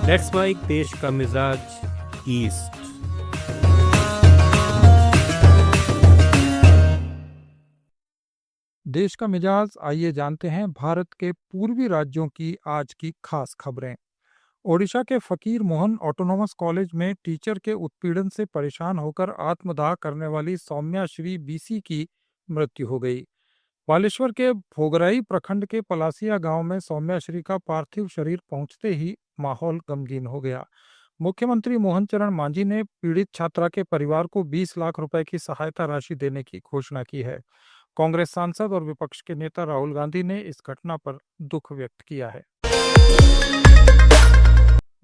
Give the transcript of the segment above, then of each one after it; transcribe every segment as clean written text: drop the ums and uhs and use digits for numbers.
Let's mic देश का मिजाज ईस्ट। देश का मिजाज, आइए जानते हैं भारत के पूर्वी राज्यों की आज की खास खबरें। ओडिशा के फकीर मोहन ऑटोनोमस कॉलेज में टीचर के उत्पीड़न से परेशान होकर आत्मदाह करने वाली सौम्या श्री बीसी की मृत्यु हो गई। बालेश्वर के भोगराई प्रखंड के पलासिया गांव में सौम्या श्री का पार्थिव शरीर पहुंचते ही माहौल गमगीन हो गया। मुख्यमंत्री मोहन चरण मांझी ने पीड़ित छात्रा के परिवार को 20 लाख रुपए की सहायता राशि देने की घोषणा की है। कांग्रेस सांसद और विपक्ष के नेता राहुल गांधी ने इस घटना पर दुख व्यक्त किया है।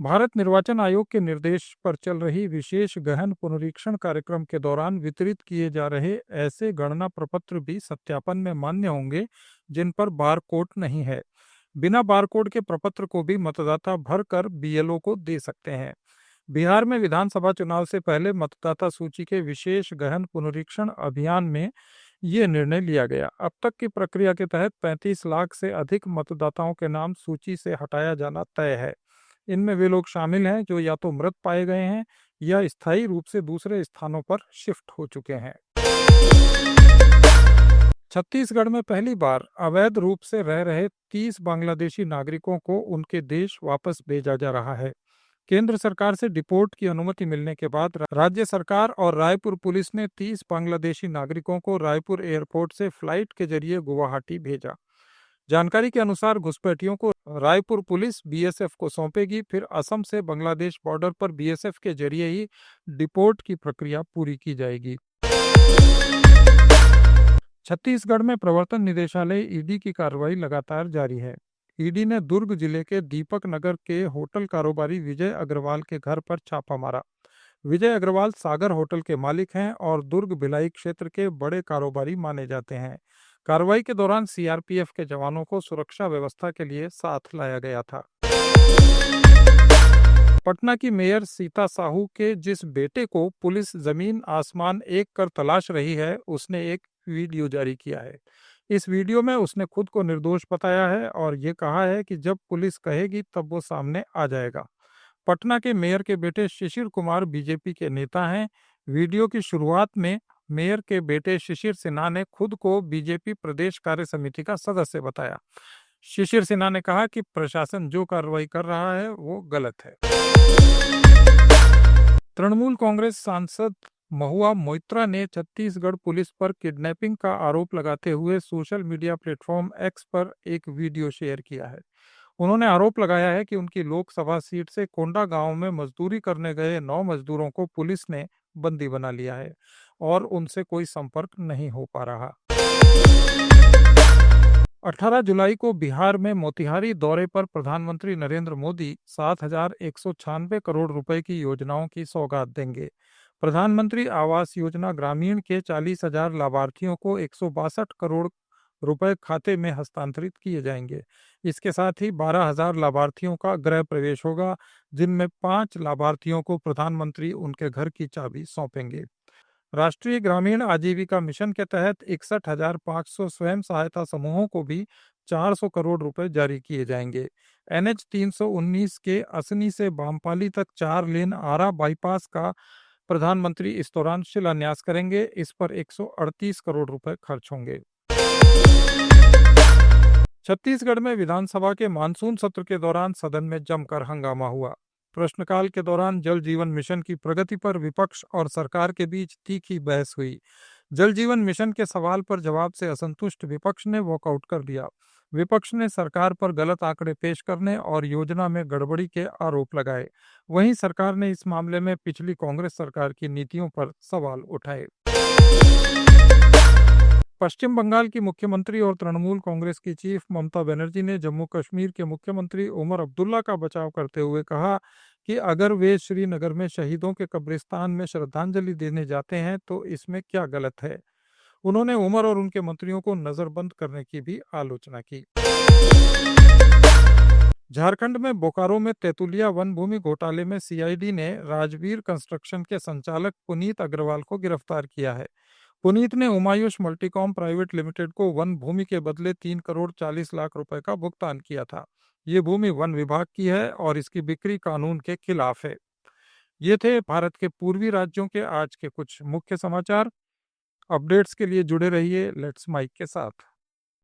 भारत निर्वाचन आयोग के निर्देश पर चल रही विशेष गहन पुनरीक्षण कार्यक्रम के दौरान वितरित किए जा रहे ऐसे गणना प्रपत्र भी सत्यापन में मान्य होंगे जिन पर बारकोड नहीं है। बिना बारकोड के प्रपत्र को भी मतदाता भरकर बीएलओ को दे सकते हैं। बिहार में विधानसभा चुनाव से पहले मतदाता सूची के विशेष गहन पुनरीक्षण अभियान में ये निर्णय लिया गया। अब तक की प्रक्रिया के तहत 35 लाख से अधिक मतदाताओं के नाम सूची से हटाया जाना तय है। इनमें वे लोग शामिल हैं जो या तो मृत पाए गए हैं या स्थायी रूप से दूसरे स्थानों पर शिफ्ट हो चुके हैं। छत्तीसगढ़ में पहली बार अवैध रूप से रह रहे 30 बांग्लादेशी नागरिकों को उनके देश वापस भेजा जा रहा है। केंद्र सरकार से डिपोर्ट की अनुमति मिलने के बाद राज्य सरकार और रायपुर पुलिस ने 30 बांग्लादेशी नागरिकों को रायपुर एयरपोर्ट से फ्लाइट के जरिए गुवाहाटी भेजा। जानकारी के अनुसार घुसपैठियों को रायपुर पुलिस बीएसएफ को सौंपेगी, फिर असम से बांग्लादेश बॉर्डर पर बीएसएफ के जरिए ही डिपोर्ट की प्रक्रिया पूरी की जाएगी। छत्तीसगढ़ में प्रवर्तन निदेशालय ईडी की कार्रवाई लगातार जारी है। ईडी ने दुर्ग जिले के दीपक नगर के होटल कारोबारी विजय अग्रवाल के घर पर छापा मारा। विजय अग्रवाल सागर होटल के मालिक हैं और दुर्ग भिलाई क्षेत्र के बड़े कारोबारी माने जाते हैं। कार्रवाई के दौरान सीआरपीएफ के जवानों को सुरक्षा व्यवस्था के लिए साथ लाया गया था। पटना की मेयर सीता साहू के जिस बेटे को पुलिस जमीन आसमान एक कर तलाश रही है, उसने एक वीडियो जारी किया है। इस वीडियो में उसने खुद को निर्दोष बताया है और ये कहा है कि जब पुलिस कहेगी तब वो सामने आ जाएगा। पटना के मेयर के बेटे शिशिर कुमार बीजेपी के नेता हैं। वीडियो की शुरुआत में मेयर के बेटे शिशिर सिन्हा ने खुद को बीजेपी प्रदेश कार्य समिति का सदस्य बताया। शिशिर सिन्हा ने कहा कि प्रशासन जो कार्रवाई कर रहा है वो गलत है। तृणमूल कांग्रेस सांसद महुआ मोइत्रा ने छत्तीसगढ़ पुलिस पर किडनैपिंग का आरोप लगाते हुए सोशल मीडिया प्लेटफॉर्म एक्स पर एक वीडियो शेयर किया है। उन्होंने आरोप लगाया है कि उनकी लोकसभा सीट से कोंडा गांव में मजदूरी करने गए 9 मजदूरों को पुलिस ने बंदी बना लिया है और उनसे कोई संपर्क नहीं हो पा रहा। 18 जुलाई को बिहार में मोतिहारी दौरे पर प्रधानमंत्री नरेंद्र मोदी 7,196 करोड़ रुपए की योजनाओं की सौगात देंगे। प्रधानमंत्री आवास योजना ग्रामीण के 40,000 लाभार्थियों को 162 करोड़ रुपए खाते में हस्तांतरित किए जाएंगे। इसके साथ ही 12,000 लाभार्थियों का गृह प्रवेश होगा, जिनमें 5 लाभार्थियों को प्रधानमंत्री उनके घर की चाबी सौंपेंगे। राष्ट्रीय ग्रामीण आजीविका मिशन के तहत 61,500 स्वयं सहायता समूहों को भी 400 करोड़ रुपए जारी किए जाएंगे। NH 319 के असनी से बामपाली तक 4 लेन आरा बाईपास का प्रधानमंत्री इस दौरान शिलान्यास करेंगे। इस पर 138 करोड़ रुपए खर्च होंगे। छत्तीसगढ़ में विधानसभा के मानसून सत्र के दौरान सदन में जमकर हंगामा हुआ। प्रश्नकाल के दौरान जल जीवन मिशन की प्रगति पर विपक्ष और सरकार के बीच तीखी बहस हुई। जल जीवन मिशन के सवाल पर जवाब से असंतुष्ट विपक्ष ने वॉकआउट कर दिया। विपक्ष ने सरकार पर गलत आंकड़े पेश करने और योजना में गड़बड़ी के आरोप लगाए। वहीं सरकार ने इस मामले में पिछली कांग्रेस सरकार की नीतियों पर सवाल उठाए। पश्चिम बंगाल की मुख्यमंत्री और तृणमूल कांग्रेस की चीफ ममता बनर्जी ने जम्मू कश्मीर के मुख्यमंत्री उमर अब्दुल्ला का बचाव करते हुए कहा कि अगर वे श्रीनगर में शहीदों के कब्रिस्तान में श्रद्धांजलि देने जाते हैं तो इसमें क्या गलत है। उन्होंने उमर और उनके मंत्रियों को नजरबंद करने की भी आलोचना की। झारखंड में बोकारो में तेतुलिया वन भूमि घोटाले में सीआईडी ने राजवीर कंस्ट्रक्शन के संचालक पुनीत अग्रवाल को गिरफ्तार किया है। पुनीत ने उमायुष मल्टीकॉम प्राइवेट लिमिटेड को वन भूमि के बदले 3 करोड़ 40 लाख रुपए का भुगतान किया था। ये भूमि वन विभाग की है और इसकी बिक्री कानून के खिलाफ है। ये थे भारत के पूर्वी राज्यों के आज के कुछ मुख्य समाचार। अपडेट्स के लिए जुड़े रहिए लेट्स माइक के साथ।